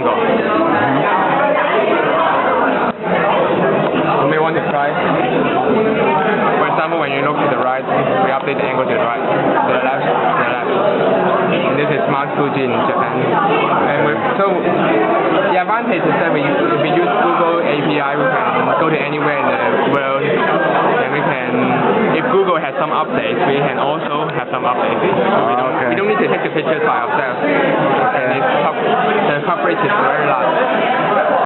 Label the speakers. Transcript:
Speaker 1: angle. You may want to try. For example, when you look to the right, we update the angle to the right, to the left, to the left. And this is Mount Fuji in Japan. And so the advantage is that if we use Google API, we can go to anywhere in the world, and we can, if Google has some updates, we can also have some updates. We don't need to take the pictures by ourselves. And the coverage is